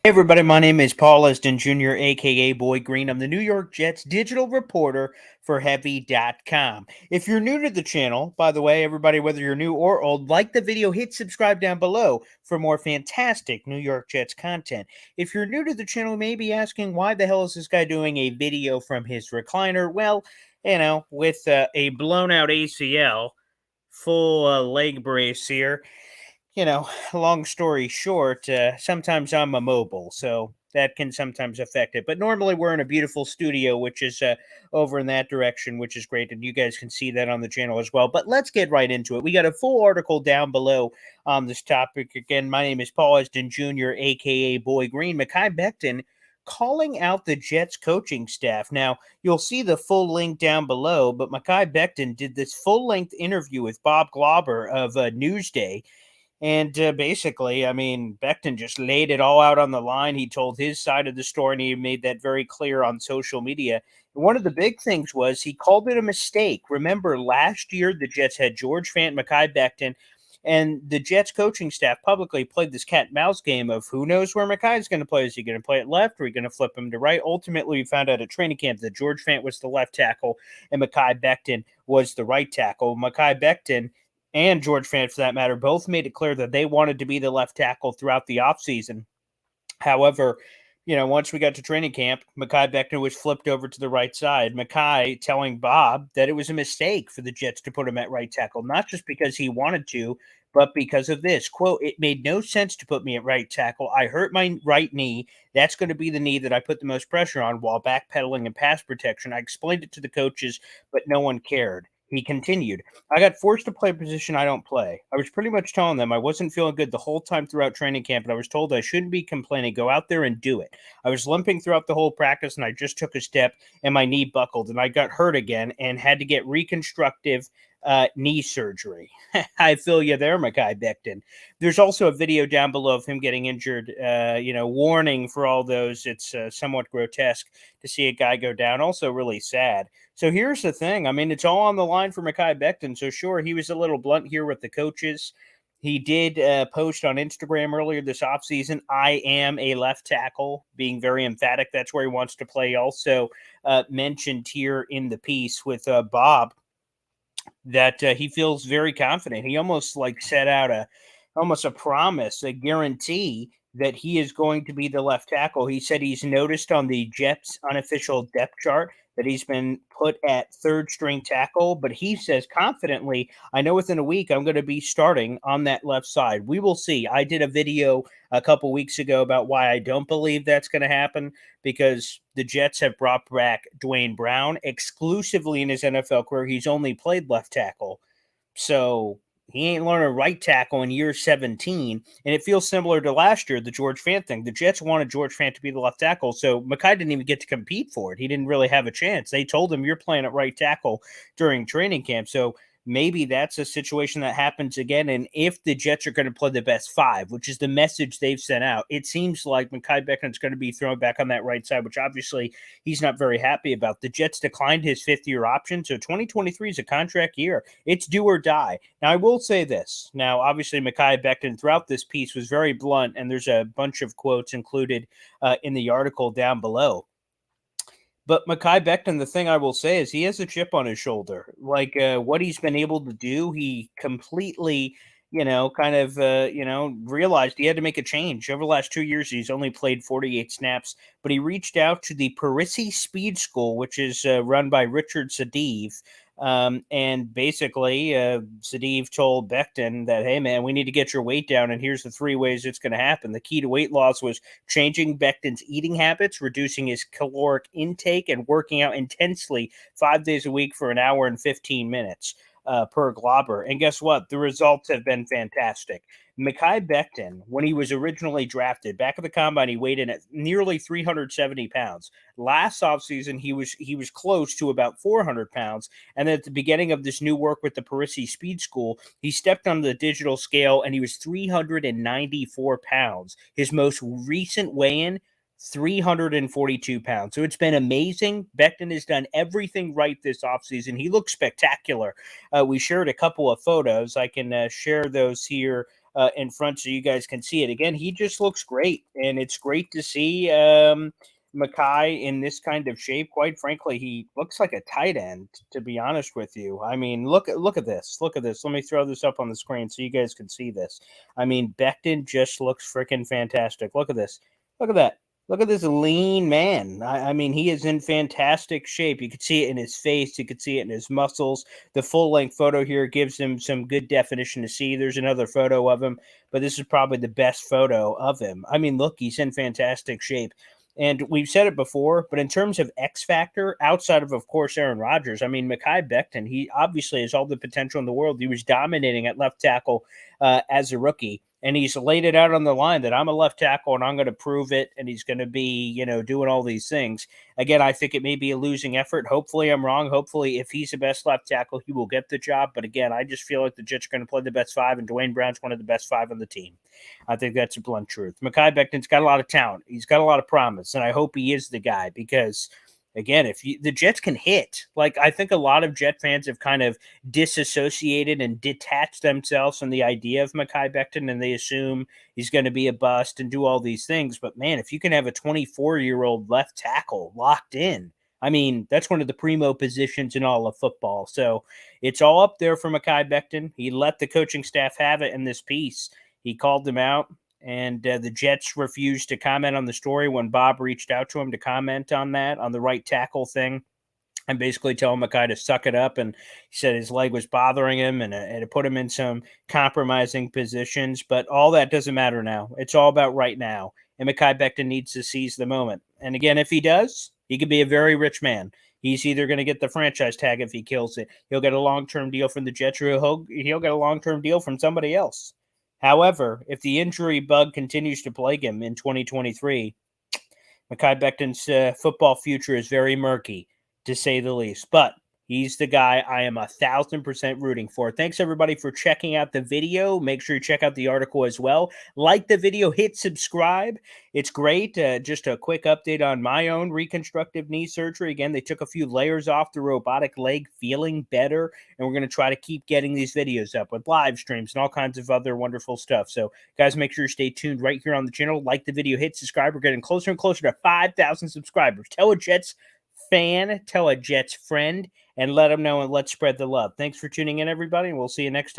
Hey everybody, my name is Paul Eston Jr., aka Boy Green. I'm the New York Jets digital reporter for Heavy.com. If you're new to the channel, by the way, everybody, whether you're new or old, like the video, hit subscribe down below for more fantastic New York Jets content. If you're new to the channel, you may be asking, why the hell is this guy doing a video from his recliner? Well, with a blown out ACL, full leg brace here, long story short, sometimes I'm immobile, so that can sometimes affect it. But normally we're in a beautiful studio, which is over in that direction, which is great. And you guys can see that on the channel as well. But let's get right into it. We got a full article down below on this topic. Again, my name is Paul Eston Jr., aka Boy Green. Mekhi Becton calling out the Jets coaching staff. Now, you'll see the full link down below, but Mekhi Becton did this full length interview with Bob Glauber of Newsday, and basically, I mean, Becton just laid it all out on the line. He told his side of the story, and he made that very clear on social media. And one of the big things was he called it a mistake. Remember, last year the Jets had George Fant, Mekhi Becton, and the Jets coaching staff publicly played this cat and mouse game of who knows where Mekhi is going to play. Is he going to play it left, or are he going to flip him to right? Ultimately, we found out at training camp that George Fant was the left tackle and Mekhi Becton was the right tackle. Mekhi Becton and George Fant, for that matter, both made it clear that they wanted to be the left tackle throughout the offseason. However, once we got to training camp, Mekhi Becton was flipped over to the right side. Mekhi telling Bob that it was a mistake for the Jets to put him at right tackle, not just because he wanted to, but because of this. Quote, it made no sense to put me at right tackle. I hurt my right knee. That's going to be the knee that I put the most pressure on while backpedaling in pass protection. I explained it to the coaches, but no one cared. He continued, I got forced to play a position I don't play. I was pretty much telling them I wasn't feeling good the whole time throughout training camp, and I was told I shouldn't be complaining. Go out there and do it. I was limping throughout the whole practice, and I just took a step, and my knee buckled, and I got hurt again and had to get reconstructive knee surgery. I feel you there, Mekhi Becton. There's also a video down below of him getting injured. Warning for all those. It's somewhat grotesque to see a guy go down. Also, really sad. So here's the thing. I mean, it's all on the line for Mekhi Becton. So sure, he was a little blunt here with the coaches. He did post on Instagram earlier this offseason, I am a left tackle, being very emphatic. That's where he wants to play. Also mentioned here in the piece with Bob that he feels very confident. He almost like set out almost a promise, a guarantee that he is going to be the left tackle. He said he's noticed on the Jets unofficial depth chart that he's been put at third string tackle, but he says confidently, I know within a week I'm going to be starting on that left side. We will see. I did a video a couple weeks ago about why I don't believe that's going to happen, because the Jets have brought back Dwayne Brown exclusively in his NFL career. He's only played left tackle. So he ain't learning right tackle in year 17. And it feels similar to last year, the George Fant thing. The Jets wanted George Fant to be the left tackle. So Mekhi didn't even get to compete for it. He didn't really have a chance. They told him, you're playing at right tackle during training camp. So maybe that's a situation that happens again. And if the Jets are going to play the best five, which is the message they've sent out, it seems like Mekhi Becton's going to be thrown back on that right side, which obviously he's not very happy about. The Jets declined his fifth-year option, so 2023 is a contract year. It's do or die. Now, I will say this. Now, obviously, Mekhi Becton throughout this piece was very blunt, and there's a bunch of quotes included in the article down below. But Mekhi Becton, the thing I will say is he has a chip on his shoulder. Like what he's been able to do, he completely, realized he had to make a change. Over the last 2 years, he's only played 48 snaps, but he reached out to the Parisi Speed School, which is run by Richard Sadiv. And basically, Sadiv told Becton that, hey, man, we need to get your weight down, and here's the 3 ways it's going to happen. The key to weight loss was changing Becton's eating habits, reducing his caloric intake, and working out intensely 5 days a week for an hour and 15 minutes per Glauber. And guess what? The results have been fantastic. Mekhi Becton, when he was originally drafted, back at the combine, he weighed in at nearly 370 pounds. Last offseason, he was close to about 400 pounds. And at the beginning of this new work with the Parisi Speed School, he stepped on the digital scale and he was 394 pounds. His most recent weigh-in, 342 pounds. So it's been amazing. Becton has done everything right this offseason. He looks spectacular. We shared a couple of photos. I can share those here in front so you guys can see it. Again, he just looks great, and it's great to see Mekhi in this kind of shape. Quite frankly, he looks like a tight end, to be honest with you. I mean, look at this. Look at this. Let me throw this up on the screen so you guys can see this. I mean, Becton just looks freaking fantastic. Look at this. Look at that. Look at this lean man. I mean, he is in fantastic shape. You could see it in his face. You could see it in his muscles. The full length photo here gives him some good definition to see. There's another photo of him, but this is probably the best photo of him. I mean, look, he's in fantastic shape. And we've said it before, but in terms of X factor, outside of course, Aaron Rodgers, I mean, Mekhi Becton, he obviously has all the potential in the world. He was dominating at left tackle as a rookie. And he's laid it out on the line that I'm a left tackle and I'm going to prove it. And he's going to be, doing all these things. Again, I think it may be a losing effort. Hopefully, I'm wrong. Hopefully, if he's the best left tackle, he will get the job. But again, I just feel like the Jets are going to play the best five, and Dwayne Brown's one of the best five on the team. I think that's a blunt truth. Mekhi Becton's got a lot of talent. He's got a lot of promise, and I hope he is the guy because, again, the Jets can hit, like I think a lot of Jet fans have kind of disassociated and detached themselves from the idea of Mekhi Becton, and they assume he's going to be a bust and do all these things. But man, if you can have a 24-year-old left tackle locked in, I mean, that's one of the primo positions in all of football. So it's all up there for Mekhi Becton. He let the coaching staff have it in this piece. He called them out, and the Jets refused to comment on the story when Bob reached out to him to comment on that, on the right tackle thing, and basically tell Mekhi to suck it up. And he said his leg was bothering him, and it put him in some compromising positions. But all that doesn't matter now. It's all about right now. And Mekhi Becton needs to seize the moment. And again, if he does, he could be a very rich man. He's either going to get the franchise tag if he kills it. He'll get a long-term deal from the Jets, or he'll get a long-term deal from somebody else. However, if the injury bug continues to plague him in 2023, Mekhi Becton's football future is very murky, to say the least. But he's the guy I am 1,000% rooting for. Thanks, everybody, for checking out the video. Make sure you check out the article as well. Like the video, hit subscribe. It's great. Just a quick update on my own reconstructive knee surgery. Again, they took a few layers off the robotic leg, feeling better. And we're going to try to keep getting these videos up with live streams and all kinds of other wonderful stuff. So, guys, make sure you stay tuned right here on the channel. Like the video, hit subscribe. We're getting closer and closer to 5,000 subscribers. Tell a Jets fan, tell a Jets friend, and let them know, and let's spread the love. Thanks for tuning in, everybody, and we'll see you next time.